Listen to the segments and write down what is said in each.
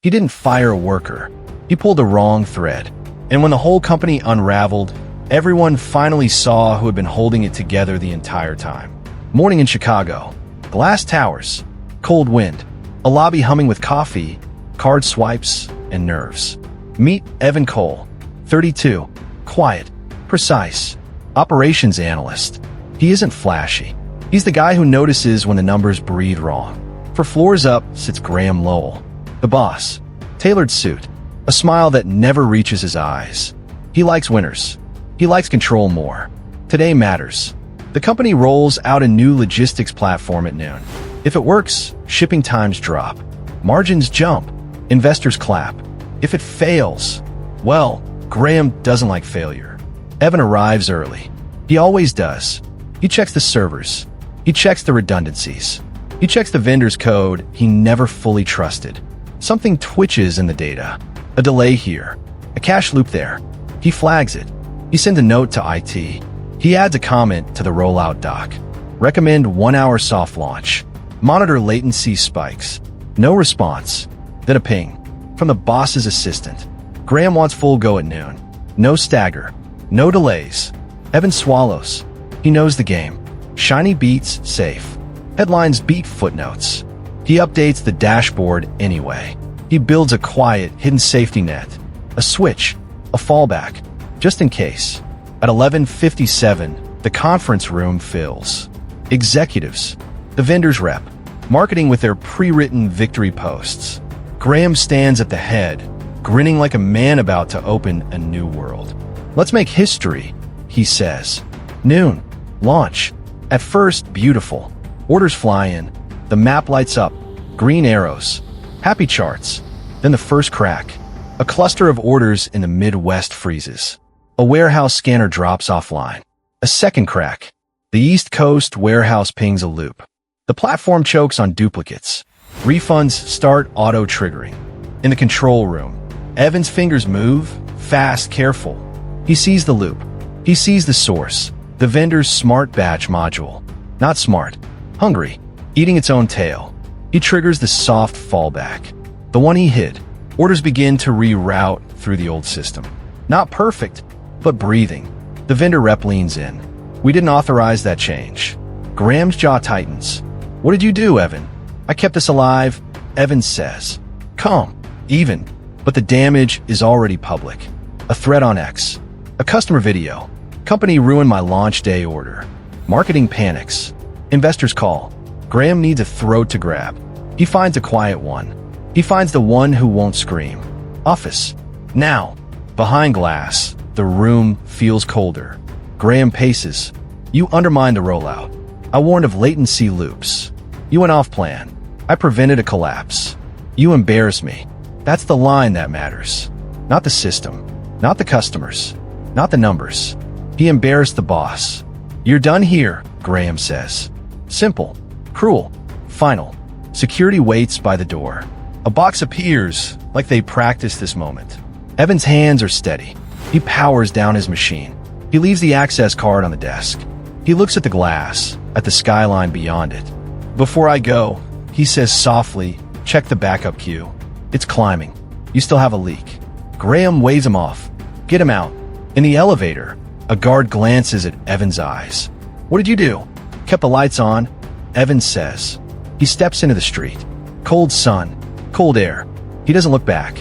He didn't fire a worker. He pulled the wrong thread. And when the whole company unraveled, everyone finally saw who had been holding it together the entire time. Morning in Chicago. Glass towers. Cold wind. A lobby humming with coffee, card swipes, and nerves. Meet Evan Cole, 32. Quiet. Precise. Operations analyst. He isn't flashy. He's the guy who notices when the numbers breathe wrong. 4 floors up sits Graham Lowell, the boss. Tailored suit. A smile that never reaches his eyes. He likes winners. He likes control more. Today matters. The company rolls out a new logistics platform at noon. If it works, shipping times drop. Margins jump. Investors clap. If it fails, well, Graham doesn't like failure. Evan arrives early. He always does. He checks the servers. He checks the redundancies. He checks the vendor's code he never fully trusted. Something twitches in the data. A delay here. A cache loop there. He flags it. He sends a note to IT. He adds a comment to the rollout doc. Recommend 1-hour soft launch. Monitor latency spikes. No response. Then a ping. From the boss's assistant. Graham wants full go at noon. No stagger. No delays. Evan swallows. He knows the game. Shiny beats safe. Headlines beat footnotes. He updates the dashboard anyway. He builds a quiet, hidden safety net. A switch. A fallback. Just in case. At 11:57, the conference room fills. Executives. The vendor's rep. Marketing with their pre-written victory posts. Graham stands at the head, grinning like a man about to open a new world. Let's make history, he says. Noon. Launch. At first, beautiful. Orders fly in. The map lights up. Green arrows. Happy charts. Then the first crack. A cluster of orders in the Midwest freezes. A warehouse scanner drops offline. A second crack. The East Coast warehouse pings a loop. The platform chokes on duplicates. Refunds start auto-triggering. In the control room, Evan's fingers move, fast, careful. He sees the loop. He sees the source. The vendor's smart batch module. Not smart. Hungry. Eating its own tail. He triggers the soft fallback. The one he hid. Orders begin to reroute through the old system. Not perfect, but breathing. The vendor rep leans in. We didn't authorize that change. Graham's jaw tightens. What did you do, Evan? I kept us alive, Evan says. Calm, even, but the damage is already public. A thread on X. A customer video. Company ruined my launch day order. Marketing panics. Investors call. Graham needs a throat to grab. He finds a quiet one. He finds the one who won't scream. Office. Now. Behind glass, the room feels colder. Graham paces. You undermined the rollout. I warned of latency loops. You went off plan. I prevented a collapse. You embarrassed me. That's the line that matters. Not the system. Not the customers. Not the numbers. He embarrassed the boss. You're done here, Graham says. Simple. Cruel. Final. Security waits by the door. A box appears, like they practiced this moment. Evan's hands are steady. He powers down his machine. He leaves the access card on the desk. He looks at the glass, at the skyline beyond it. Before I go, he says softly, check the backup queue. It's climbing. You still have a leak. Graham waves him off. Get him out. In the elevator, a guard glances at Evan's eyes. What did you do? Kept the lights on, Evan says. He steps into the street. Cold sun, cold air. He doesn't look back.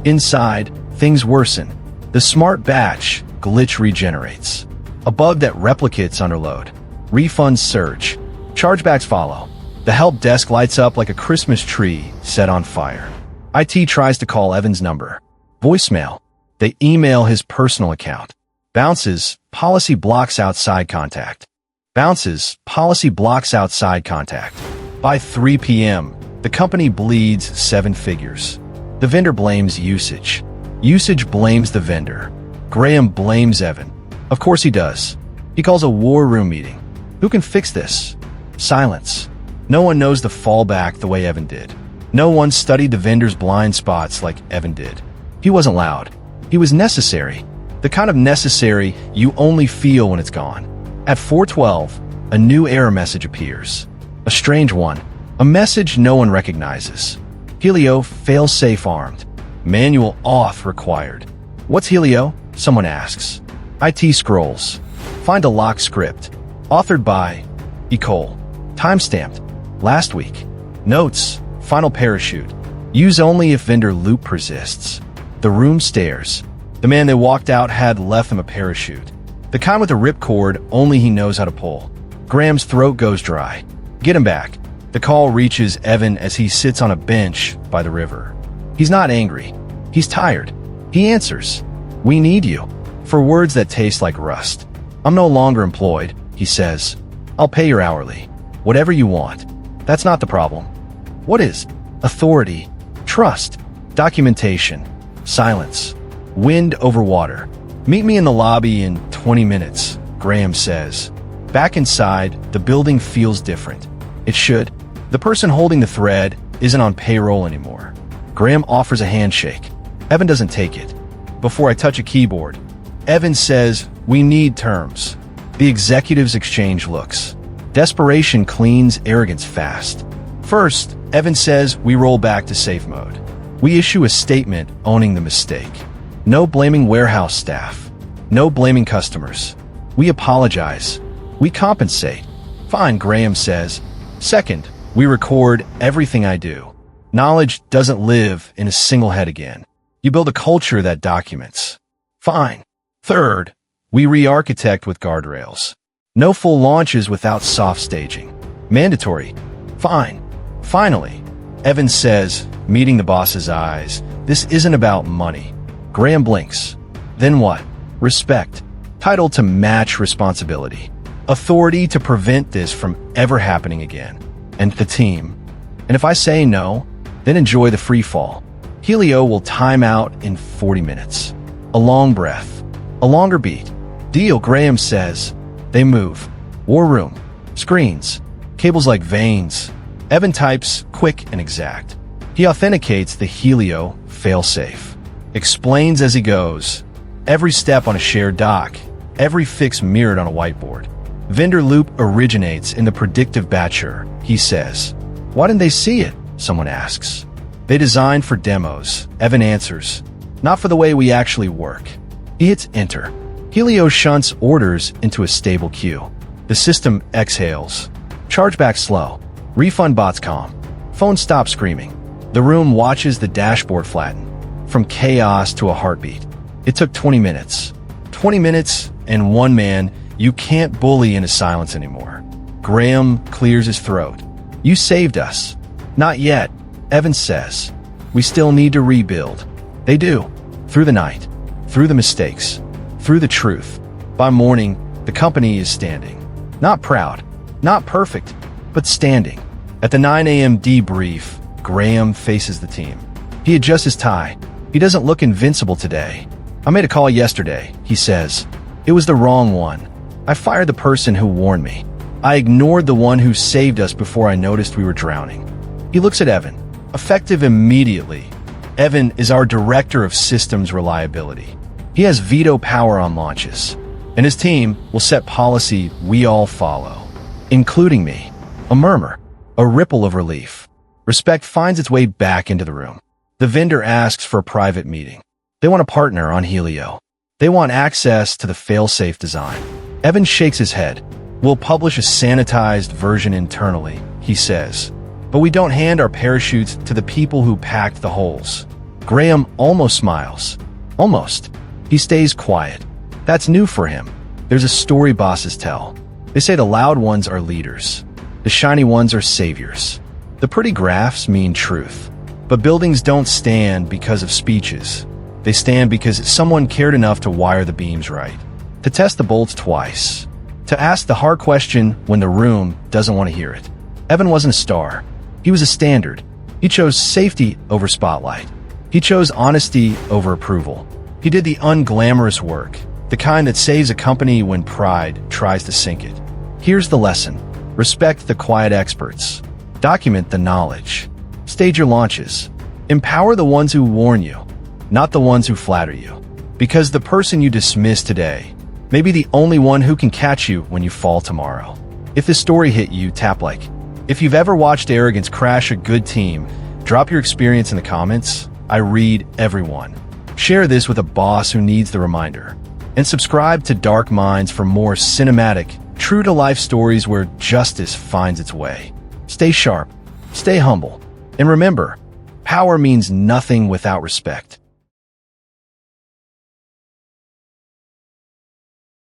Inside, things worsen. The smart batch glitch regenerates. A bug that replicates under load. Refunds surge. Chargebacks follow. The help desk lights up like a Christmas tree set on fire. IT tries to call Evan's number. Voicemail. They email his personal account. Bounces, policy blocks outside contact. Bounces, policy blocks outside contact. By 3 p.m., the company bleeds 7 figures. The vendor blames usage. Usage blames the vendor. Graham blames Evan. Of course he does. He calls a war room meeting. Who can fix this? Silence. No one knows the fallback the way Evan did. No one studied the vendor's blind spots like Evan did. He wasn't loud. He was necessary. The kind of necessary you only feel when it's gone. At 4:12, a new error message appears. A strange one. A message no one recognizes. Helio, fail-safe armed. Manual auth required. What's Helio? Someone asks. IT scrolls. Find a lock script. Authored by Ecole. Timestamped. Last week. Notes. Final parachute. Use only if vendor loop persists. The room stares. The man that walked out had left him a parachute. The kind with a ripcord only he knows how to pull. Graham's throat goes dry. Get him back. The call reaches Evan as he sits on a bench by the river. He's not angry. He's tired. He answers, "We need you," for words that taste like rust. "I'm no longer employed," he says. "I'll pay your hourly. Whatever you want. That's not the problem." What is? Authority. Trust. Documentation. Silence. Wind over water. "Meet me in the lobby in 20 minutes, Graham says. Back inside, the building feels different. It should. The person holding the thread isn't on payroll anymore. Graham offers a handshake. Evan doesn't take it. "Before I touch a keyboard." Evan says, "We need terms." The executives exchange looks. Desperation cleans arrogance fast. First, Evan says we roll back to safe mode. We issue a statement owning the mistake. No blaming warehouse staff. No blaming customers. We apologize. We compensate. Fine, Graham says. Second, we record everything I do. Knowledge doesn't live in a single head again. You build a culture that documents. Fine. Third, we re-architect with guardrails. No full launches without soft staging. Mandatory. Fine. Finally, Evan says, meeting the boss's eyes, "This isn't about money." Graham blinks. Then what? Respect. Title to match responsibility. Authority to prevent this from ever happening again. And the team. And if I say no, then enjoy the free fall. Helio will time out in 40 minutes. A long breath. A longer beat. Deal, Graham says. They move. War room. Screens. Cables like veins. Evan types quick and exact. He authenticates the Helio failsafe. Explains as he goes. Every step on a shared doc. Every fix mirrored on a whiteboard. Vendor loop originates in the predictive batcher, he says. Why didn't they see it? Someone asks. They designed for demos, Evan answers. Not for the way we actually work. He hits enter. Helio shunts orders into a stable queue. The system exhales. Chargeback slow. Refund bots calm. Phone stops screaming. The room watches the dashboard flatten. From chaos to a heartbeat. It took 20 minutes. 20 minutes and one man you can't bully into silence anymore. Graham clears his throat. You saved us. Not yet, Evan says. We still need to rebuild. They do. Through the night. Through the mistakes. Through the truth. By morning, the company is standing. Not proud. Not perfect. But standing. At the 9 a.m. debrief, Graham faces the team. He adjusts his tie. He doesn't look invincible today. I made a call yesterday, he says. It was the wrong one. I fired the person who warned me. I ignored the one who saved us before I noticed we were drowning. He looks at Evan. Effective immediately. Evan is our director of systems reliability. He has veto power on launches. And his team will set policy we all follow. Including me. A murmur. A ripple of relief. Respect finds its way back into the room. The vendor asks for a private meeting. They want a partner on Helio. They want access to the failsafe design. Evan shakes his head. We'll publish a sanitized version internally, he says. But we don't hand our parachutes to the people who packed the holes. Graham almost smiles. Almost. He stays quiet. That's new for him. There's a story bosses tell. They say the loud ones are leaders. The shiny ones are saviors. The pretty graphs mean truth. But buildings don't stand because of speeches. They stand because someone cared enough to wire the beams right. To test the bolts twice. To ask the hard question when the room doesn't want to hear it. Evan wasn't a star. He was a standard. He chose safety over spotlight. He chose honesty over approval. He did the unglamorous work, the kind that saves a company when pride tries to sink it. Here's the lesson. Respect the quiet experts. Document the knowledge. Stage your launches. Empower the ones who warn you, not the ones who flatter you. Because the person you dismiss today may be the only one who can catch you when you fall tomorrow. If this story hit you, tap like. If you've ever watched arrogance crash a good team, Drop your experience in the comments. I read everyone. Share this with a boss who needs the reminder. And subscribe to Dark Minds for more cinematic, true-to-life stories where justice finds its way. Stay sharp, stay humble, and remember, power means nothing without respect.